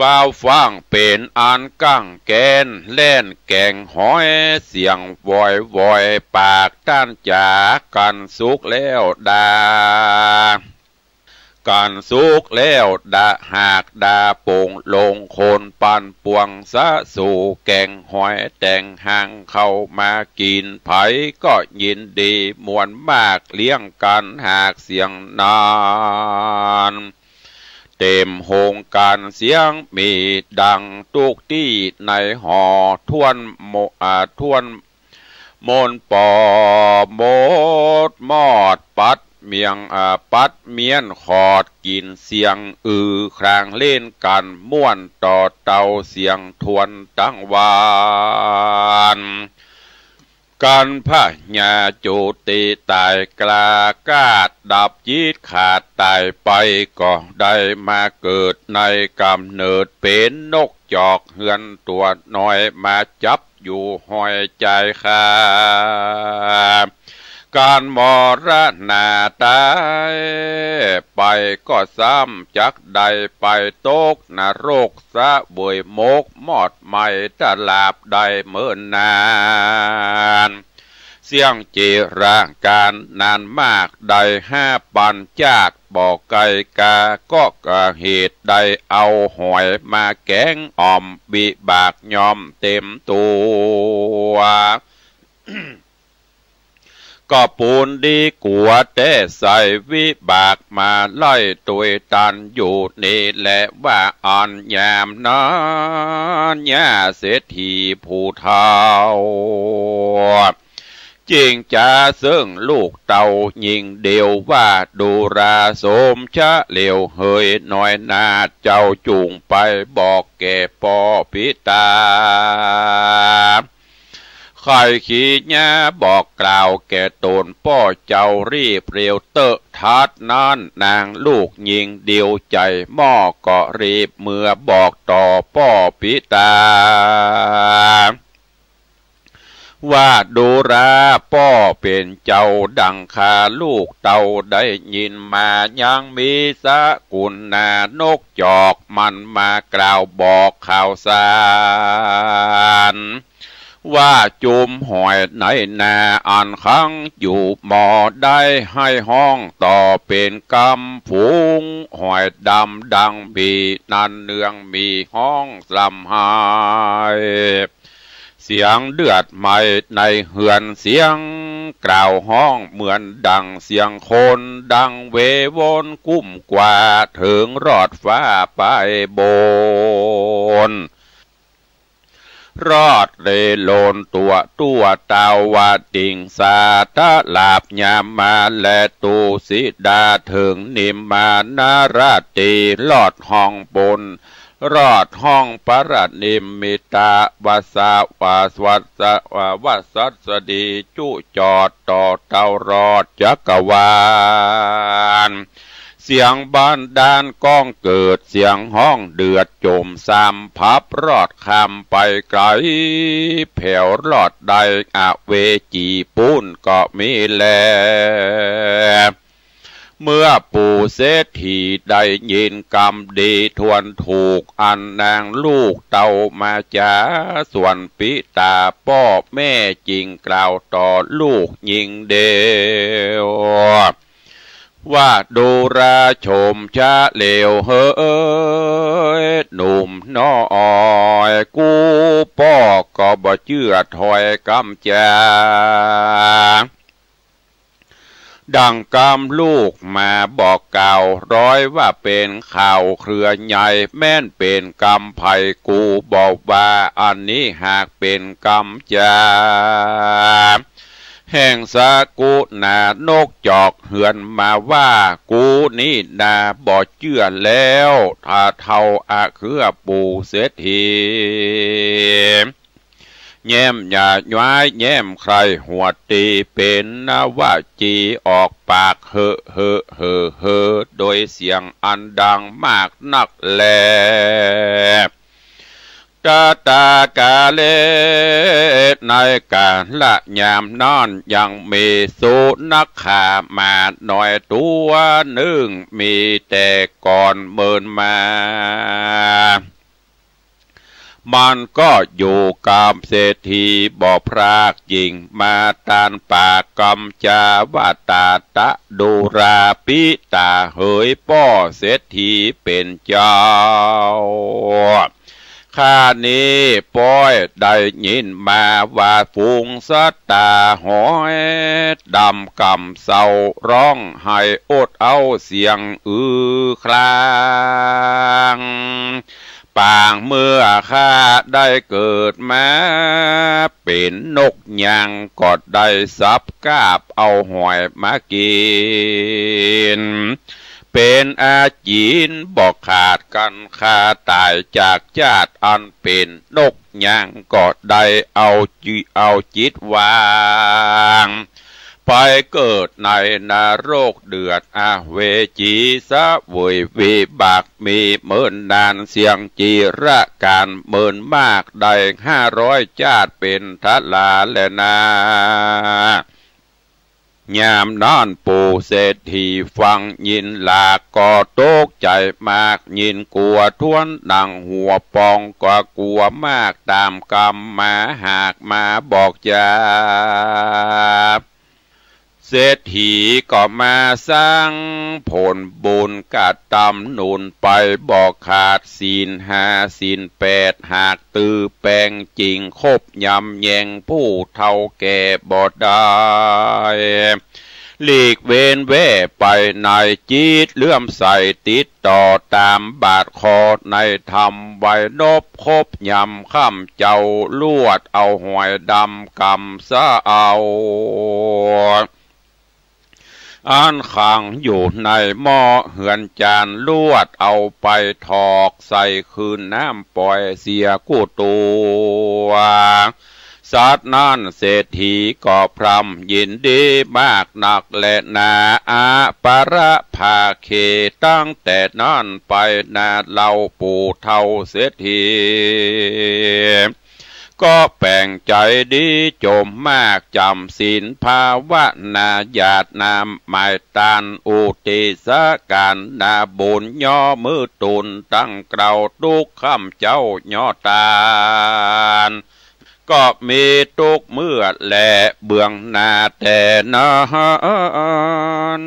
ฟ้าวฟังเป็นอันกั้งแกนเล่นแกงหอยเสียงวอยปากด้านจากกันสุกแล้วดากันสุกแล้วดาหากดาโป่งลงโคนปันปวงสะสู่แกงหอยแต่งหางเข้ามากินไผก็ยินดีมวนมากเลี้ยงกันหากเสียงนานเต็มโฮงการเสียงมีดังตุกที่ในหอทวนมนปอโมดมอดปัดเมียงปัดเมียนขอดกินเสียงครางเล่นกันม่วนต่อเตาเสียงทวนตั้งวานการพะญาโจติตายกลากาดดับจิตขาดตายไปก็ได้มาเกิดในกำเนิดเป็นนกจอกเฮือนตัวน้อยมาจับอยู่ห้อยใจขาการมรณาตายไปก็ซ้ำจักใดไปตกนรกสะบวยมกมอดไม่ตลาบใดเมื่อนานเสียงจีร่างการนานมากได้5 ปันจากบอกไกกาก็กะเหตุใดเอาหอยมาแกงอ่อมบิบากยอมเต็มตัวก็ปูนดีกัวแต่ใส่วิบากมาไล่ตัวตันอยู่นี่แหละว่าอ่อนยามนั้นยาเศรษฐีผู้เฒ่าจริงจ้าซึ่งลูกเต่ายิงเดียวว่าดูราสมชะเหลวเฮยน้อยนาเจ้าจุงไปบอกแก่ปอพิตาใครขี้ญาบอกกล่าวแก่ตนป้อเจ้ารีบเร็วเตอะทัดนั้นนางลูกยิงเดียวใจหม้อก็รีบเมื่อบอกต่อป้อพิตา ว่าดูราป้อเป็นเจ้าดังคาลูกเต่าได้ยินมายังมีสกุลนานกจอกมันมากล่าวบอกข่าวสารว่าจุมหอยในนาอ่านขังอยู่หมอได้ให้ห้องต่อเป็นกำฝูงหอยดำดังบีนันเนืองมีห้องลำหายเสียงเดือดไหมในเหือนเสียงกล่าวห้องเหมือนดังเสียงคนดังเววนกุ้มกว่าถึงรอดฟ้าไปบนรอดเรโลนตัวตาวาติงสาตะลาบยามาและตูสิดาถึงนิมมานาราตีลอดห้องบนรอดห้องปรนิมมิตาวาสาวาสวัสวัสดีจุจอดต่อเต้ารอดจักรวาลเสียงบ้านดานก้องเกิดเสียงห้องเดือดจมสามพับรอดคำไปไกลแผ่วรอดใดเวจีปุ้นก็มีแลเมื่อปู่เศรษฐีได้ยินกรรมดีทวนถูกอันนางลูกเต่ามาจาส่วนปิตาพ่อแม่จริงกล่าวต่อลูกยิงเดียวว่าดูราชมชาเลวเฮ้ยหนุ่มน้อยกูพ่อก็บ่เชื่อถอยกำจาดังกำลูกมาบอกกล่าวร้อยว่าเป็นข่าวเครือใหญ่แม่นเป็นกำไผ่กูบอกว่าอันนี้หากเป็นกำจาแห่งสากุนานกจอกเหือนมาว่ากูนี่นาบ่เชื่อแล้วถ้าเท่าคือปู่เศรษฐีแย้มอย่าย้ายแย้มใครหัวตีเป็นนวาจีออกปากเฮ่อเฮ่อเฮ่อเฮ่อโดยเสียงอันดังมากนักแลตากาเลในการละยามนอนยังมีสุนัขขามาหน่อยตัวหนึ่งมีแต่ก่อนเมินมามันก็อยู่กับเศรษฐีบ่พรากยิงมาตานปากกำจาวาตาตะดูราปิตาเฮยป้อเศรษฐีเป็นเจ้าข้านี้ป้อยได้ยินมาว่าฝูงสัตตาหอยดำกำเศร้าร้องให้อดเอาเสียงคลางปางเมื่อข้าได้เกิดมาเป็นนกยังกอดได้ซับกาบเอาหอยมากินเป็นอาจีนบอกขาดกันข้าตายจากชาติอันเป็นนกยังกอดได้เอาจิตวางไปเกิดในนรกเดือดเวจีสะวยวิบากมีเมินนานเสียงจีระการเมินมากได้500 ชาติเป็นทัลาและนายามนอนปู่เศรษฐีฟังยินลาก็ตกใจมากยินกลัวทวนดังหัวปองก็กลัวมากตามกรรมมาหากมาบอกจาเศรษฐีก็มาสร้างผลบุญกัดตำนุนไปบอกขาดศีล5 ศีล8หากตือแปลงจริงคบยำแยงผู้เท่าแก่บ่ได้หลีกเว้นแว่ไปในจิตเลื่อมใสติดต่อตามบาทคอในธรรมไว้นบคบยำข้ามเจ้าลวดเอาหอยดำกำซะเอาอันขังอยู่ในหม้อเหือนจานลวดเอาไปถอกใส่คืนน้ำปล่อยเสียกู้ตัวสัตว์นั้นเศรษฐีก็พรำยินดีมากนักและนาประภาเคตั้งแต่นั้นไปนาเล่าปู่เท่าเศรษฐี ก็แปลงใจดีจมมากจำศีลภาวนาญาตินามหมายตานอุติสการนาบุญย่อมือตุนตั้งเกลาทุกคำเจ้าย่อตาลก็มีทุกเมื่อและเบื้องหน้าแต่นาน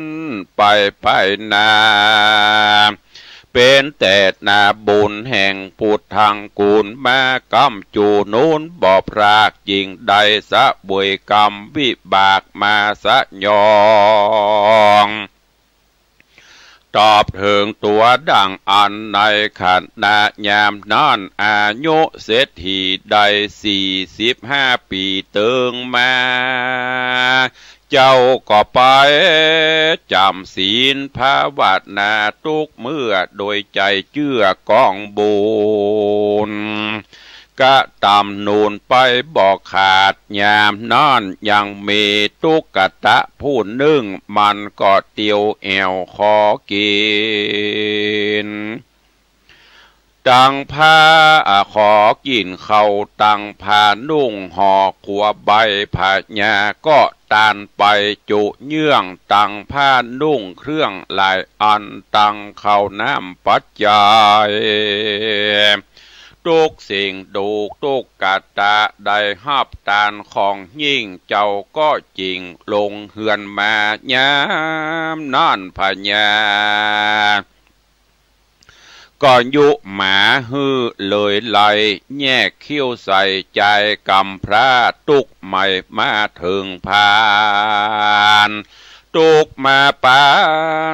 ไปนาเป็นแต่นาบุญแห่งพุทธังกูลมากำจูนูนบ่พรากจริงใดสะบุยกรรมวิบากมาสะยองตอบถึงตัวดังอันในขันนายามนั้นอายุเศรษฐีได้45 ปีเติงมาเจ้าก็ไปจำศีลภาวนาทุกเมื่อโดยใจเชื่อกองบุญกะตำนูนไปบอกขาดยามนอนยังมีตุกตะผู้นึ่งมันก็เตียวแอวขอกินตังผ้าขอกินเขาตังผ้านุ่งห่อขัวใบผ้าหญ้าก็ตานไปจุเยื่องตังผ้านุ่งเครื่องหลายอันตังเข้าน้ำปัจจัยทุกสิ่งดูทุกกตะได้หับตานของยิ่งเจ้าก็จริงลงเฮือนมายามนั่นพญาก็ยุหมาฮือเลยไหลแยกคิ้วใส่ใจกำพระตุกไม่มาถึงพานตุกมาปา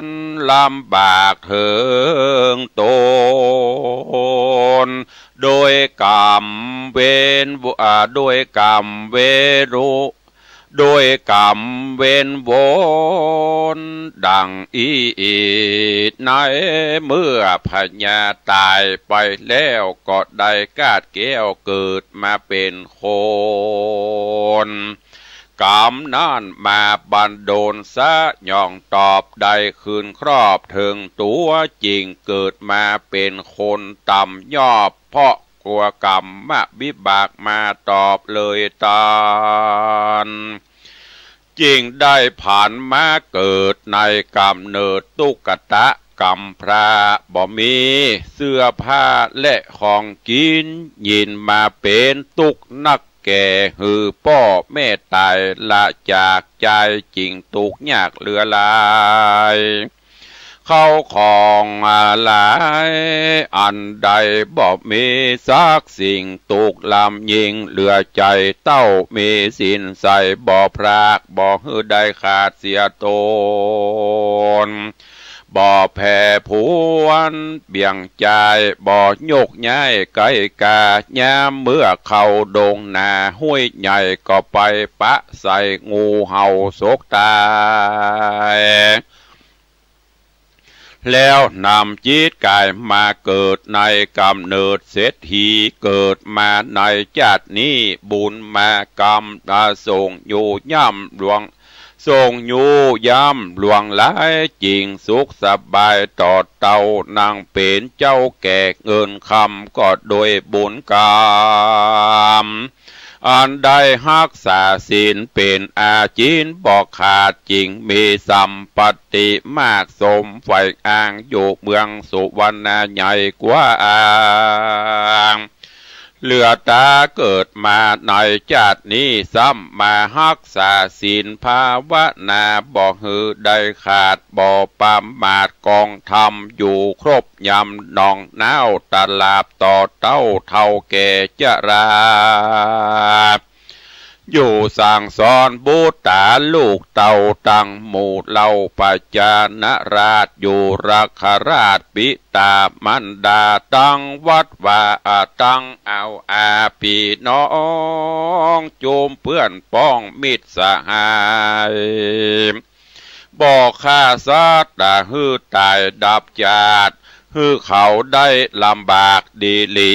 นลำบากเถิงตนโดยกรรมเวนโดยกรรมเวรุโดยกรรมเวนวนดังอีในเมื่อพญาตายไปแล้วก็ได้กาดแก้วเกิดมาเป็นคนกรรมนั่นมาบันโดนซะย่องตอบได้คืนครอบถึงตัวจริงเกิดมาเป็นคนต่ำยอบเพราะกลัวกรรมมาวิบากมาตอบเลยตานจริงได้ผ่านมาเกิดในกำเนิดตุกตะกำพระบ่มีเสื้อผ้าและของกินยินมาเป็นตุกนักแก่หือพ่อแม่ตายละจากใจจริงตุกยากเหลือหลายเข้าของหลายอันใดบ่มีสักสิ่งตุกลำยิงเหลือใจเต้ามีสินใส่บ่พรากบ่หือได้ขาดเสียตนบ่แผ่ผวนเบี่ยงใจบ่โยกย้ายไกลกายามเมื่อเข้าดงนาห้วยใหญ่ก็ไปปะใส่งูเห่าสกตายแล้วนำจิตกายมาเกิดในกำเนิดเศรษฐีเกิดมาในชาตินี้บุญมากรรมส่งอยู่ย่ำหลวงส่งอยู่ย่ำหลวงหลายจริงสุขสบายต่อเต่านางเป็นเจ้าแก่เงินคำก็โดยบุญกรรมอันได้รักษาศีลเป็นอาจินบอกขาดจริงมีสัมปติมากสมไฟอ้างอยู่เมืองสุวรรณใหญ่กว่าอ่างเหลือตาเกิดมาในชาตินี้ซ้ำมารักษาศีลภาวนาบ่หือได้ขาดบ่ปามมาดกองธรรมอยู่ครบยำนองน้าวตลาบต่อเต้าเท่าแก่จราอยู่สั่งสอนบูตาลูกเต่าตั้งหมู่เล่าปัจจานราชอยู่รักราชปิตามันดาตั้งวัดว่าตั้งเอาอาปีน้องโจมเพื่อนป้องมิตรสหายบอกข้าสัตว์หื้อตายดับจาดคือเขาได้ลำบากดีหลี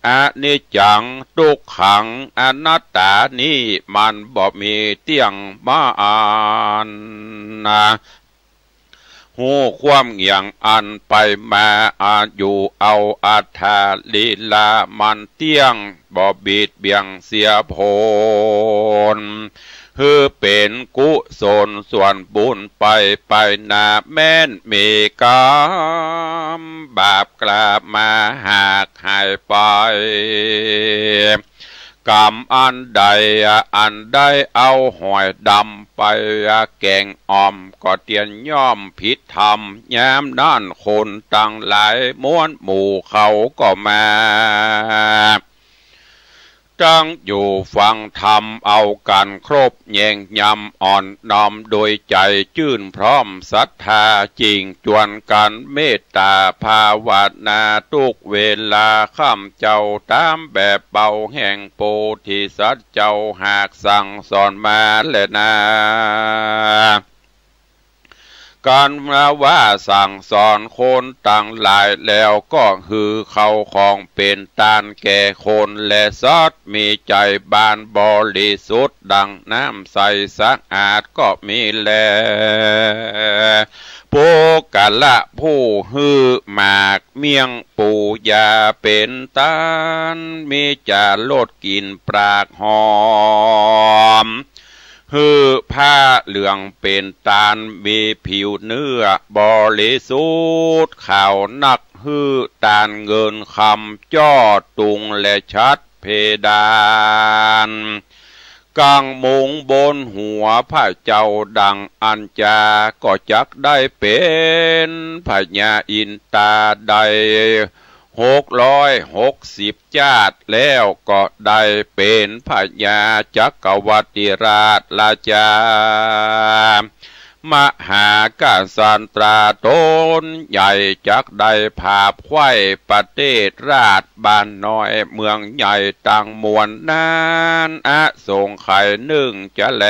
อนิจจังทุกขังอนัตตานี้มันบ่มีเตียงมาอ่าน หูความเงียงอันไปมาอาอยู่เอาอัฏฐาลีลามันเตี้ยงบ่บิดเบียงเสียผลคือเป็นกุศลส่วนบุญไปนาแม่นมีกรรมบาปกลับมาหากหายไปกรรมอันใดเอาหอยดำไปแกงอ่อมก็เตียนย่อมผิดธรรมยามด้านคนตั้งหลายม้วนหมู่เขาก็มาตั้งอยู่ฟังธรรมเอากันครบแยงยำอ่อนน้อมโดยใจชื่นพร้อมศรัทธาจริงจวนกันเมตตาภาวนาทุกเวลาข้ามเจ้าตามแบบเบาแห่งโพธิสัตว์เจ้าหากสั่งสอนมาและนาการว่าสั่งสอนคนต่างหลายแล้วก็คือเขาของเป็นตานแก่คนและสัตว์มีใจบานบริสุทธิ์ดังน้ำใสสะอาดก็มีแลผู้กะละผู้ฮือหมากเมียงปูยาเป็นตานมีจะลดกินปรากหอมฮือผ้าเหลืองเป็นตาลมีผิวเนื้อบริสุทธิ์ขาวนักฮือตาลเงินคำจ้อตุงและชัดเพดานกลางมุงบนหัวพระเจ้าดังอัญจาก็จักได้เป็นพญาอินตาใด660 ชาติแล้วก็ได้เป็นพญาจักรวรรดิราชราชามหากษัตริย์ตนใหญ่จักได้ภาพไข่ประเทศราชบ้านน้อยเมืองใหญ่ต่างมวลนั้นสงไข่นึ่งจะแล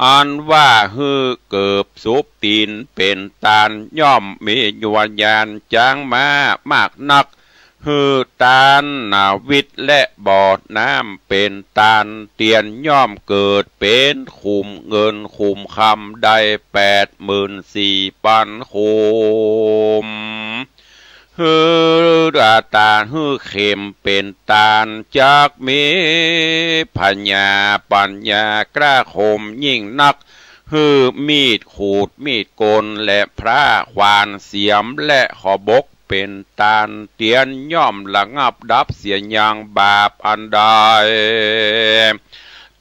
อันว่าฮือเกิบสุบตีนเป็นตาลย่อมมียวญาณจางมามากนักฮือตาลนาวิทย์และบอดน้ำเป็นตาลเตียนย่อมเกิดเป็นขุมเงินขุมคำได้84,000 ขุมฮือตาฮือเข็มเป็นตาลจักมีปัญญากล้าคมยิ่งนักฮือมีดขูดมีดโกนและพระควานเสียมและขอบกเป็นตาลเตียนย่อมระงับดับเสียอย่างบาปอันใด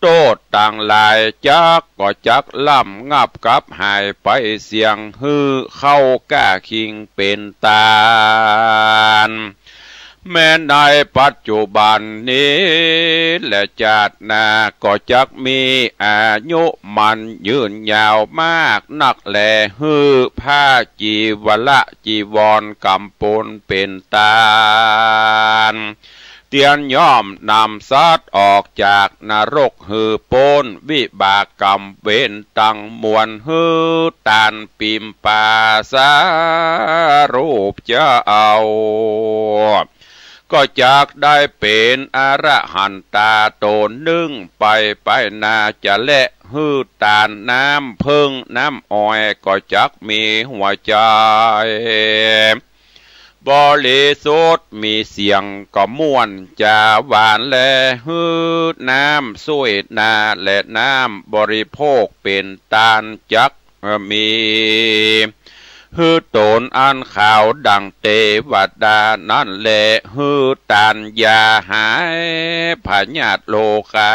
โตดต่างหลายจักก็จักล่ำงับกับหายไปเสียงฮือเข้าก้าคิงเป็นตาลแม้ในปัจจุบันนี้และชาติหน้าก็จักมีอายุมันยืนยาวมากนักแลฮือผ้าจีวละจีวรกำปนเป็นตาลเตียนย่อมนำสัตว์ออกจากนรกฮือโปนวิบากกรรมเว้นตั้งมวลฮือตานปิมปาสารูปจะเอาก็จักได้เป็นอรหันตาโตนึ่งไปนาจะและฮือตานน้ำพึ่งน้ำอ้อยก็จักมีหัวใจบริสุทธิ์มีเสียงก็ม่วนจะหวานและฮือน้ำสวยนาและน้ำบริโภคเป็นตาลจักมีฮือโตนอันขาวดังเทวดานั่นแหละฮือตานยาหายพญาตโลกา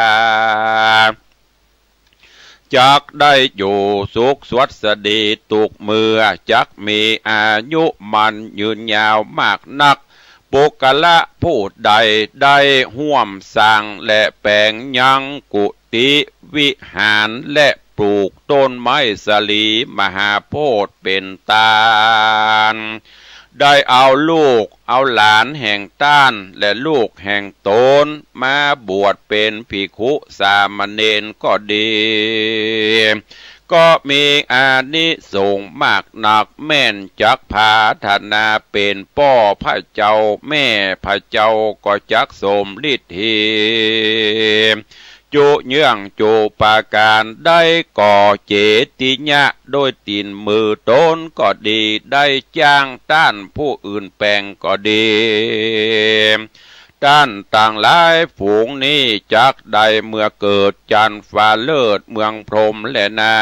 จักได้อยู่สุขสวัสดีตุกเมื่อจักมีอายุมันยืนยาวมากนักปุกละผู้ใดได้ห่วมสร้างและแปลงยังกุฏิวิหารและปลูกต้นไม้สลีมหาโพธิ์เป็นตาลได้เอาลูกเอาหลานแห่งต้านและลูกแห่งตนมาบวชเป็นภิกขุสามเณรก็ดีก็มีอานิสงส์มากหนักแม่นจักพาธนาเป็นพ่อพระเจ้าแม่พระเจ้าก็จักสมฤทธิ จุเยื่องจุปาการได้ก่อเจติญะโดยตีนมือตนก็ดีได้จ้างต้านผู้อื่นแปลงก็ดีด้านต่างหลายฝูงนี้จักใดเมื่อเกิดจันฟ้าเลิศเมืองพรหมและนา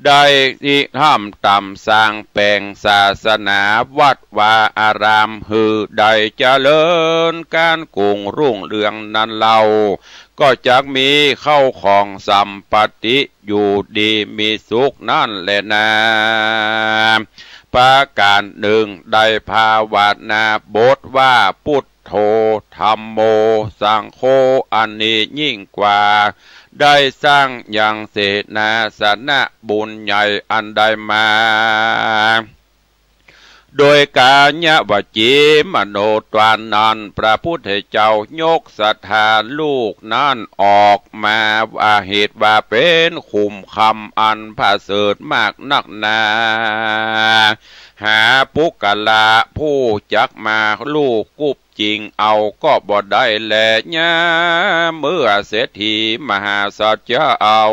ได้ที่ห้ามต่ำสร้างแปลงศาสนาวัดวาอารามฮือได้เจริญการกุงรุ่งเรืองนั้นเราก็จักมีเข้าของสัมปติอยู่ดีมีสุขนั่นแหละนะประการหนึ่งได้ภาวนาบทว่าพุทโธธัมโมสังโฆอันนี้ยิ่งกว่าได้สร้างอย่างเสนาสนะบุญใหญ่อันใดมาโดยกาญวจีมโนตวานันพระพุทธเจ้ายกศรัทธาลูกนั้นออกมาว่าเหตุว่าเป็นขุมคำอันพระเสริฐมากนักหนาหาปุกลาผู้จักมาลูกกุบจริงเอาก็บ่ได้แลญะเมื่อเศรษฐีมหาสัจจะเอา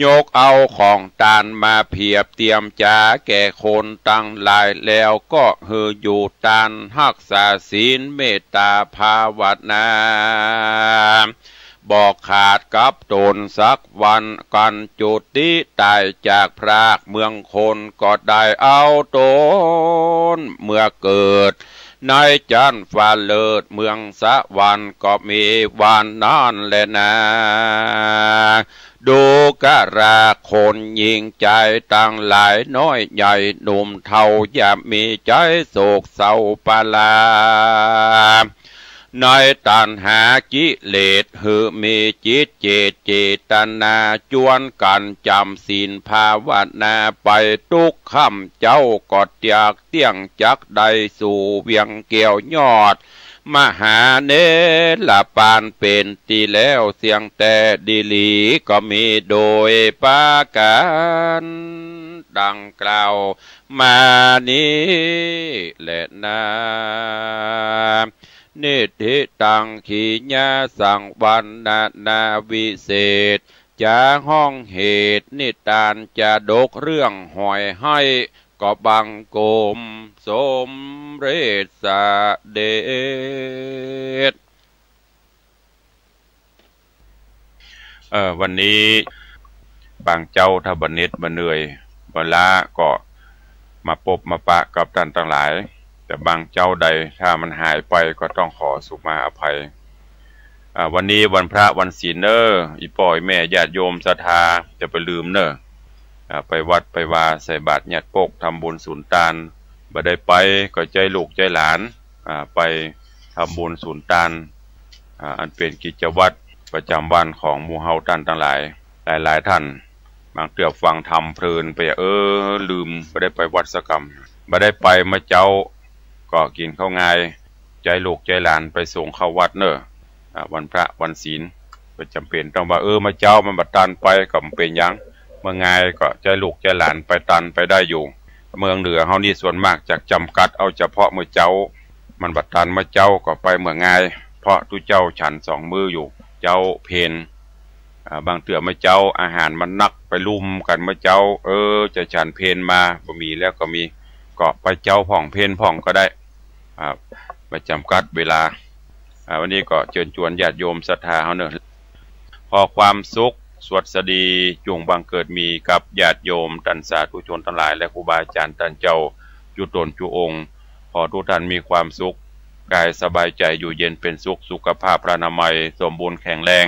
ยกเอาของตานมาเพียบเตรียมจาแก่คนตั้งหลายแล้วก็ฮืออยู่ตานรักษาศีลเมตตาภาวนาบอกขาดกับตนสักวันกันจุติตายจากพรากเมืองคนก็ได้เอาตนเมื่อเกิดในจันฟ้าเลิศเมืองสะวันก็มีวันนั้นแหละนะดูกะราคนยิงใจตั้งหลายน้อยใหญ่หนุ่มเทาอย่ามีใจโศกเศร้าปลาในตัณหากิเลสหือมีจิตเจตนาจวนกันจำศีลภาวนาไปทุกค่ำเจ้ากอดอยากเตี้ยงจักใดสู่เวียงเกี่ยวยอดมหาเนรปานเป็นตีแล้วเสียงแต่ดีหลีก็มีโดยปาการดังกล่าวมานี้แหละนะนิธิตังขีญาสังวันนาวิเศษจะห้องเหตุนิทานจะดกเรื่องหอยให้ก็บังโกมสมเรศเดชวันนี้บางเจ้าถ้าบันเน็ตบันเหนื่อยบันล้าก็มาพบมาปะกับท่านทั้งหลายแต่บางเจ้าใดถ้ามันหายไปก็ต้องขอสุมาอภัยวันนี้วันพระวันศีลเนออีป่อยแม่ญาติโยมศรัทธาจะไปลืมเนอไปวัดไปวาใส่บาตรญาติปกทำบุญสุนทานบ่ได้ไปก็ใจลูกใจหลานไปทำบุญสุนทานอันเป็นกิจวัตรประจำวันของหมู่เฮาท่านทั้งหลายหลายท่านบางเตือบฟังธรรมเพลินไปลืมบ่ได้ไปวัดสักกรรมบ่ได้ไปมาเจ้าก็กินข้าวงายใจลูกใจหลานไปส่งเข้าวัดเนอะวันพระวันศีลก็จำเป็นต้องว่ามาเจ้ามันบัดตันไปก็เป็นยังเมื่อไงก็ใจลูกใจหลานไปตันไปได้อยู่เมืองเหนือเฮานี่ส่วนมากจากจำกัดเอาเฉพาะเมื่อเจ้ามันบัดตันเมื่อเจ้าก็ไปเมื่อไงเพราะทุเจ้าฉันสองมืออยู่เจ้าเพนบางเตือเมื่อเจ้าอาหารมันนักไปลุมกันเมื่อเจ้าจะฉันเพนมาบ่มีแล้วก็มีก็ไปเจ้าผ่องเพนผ่องก็ได้ไปจำกัดเวลาวันนี้ก็เชิญชวนญาติโยมศรัทธาเฮาเนอะพอความสุขสวัสดีจงบังเกิดมีกับญาติโยมท่านสาธุชนทั้งหลายและครูบาอาจารย์ท่านเจ้าจุตนจุองค์ขอทุกท่านมีความสุขกายสบายใจอยู่เย็นเป็นสุขสุขภาพพระนามัยสมบูรณ์แข็งแรง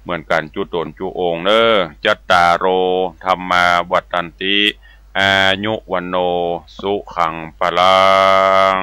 เหมือนกันจุตนจุองค์เนอะจัตตาโรธรรมาวัฏันติอายุวันโนสุขังพลัง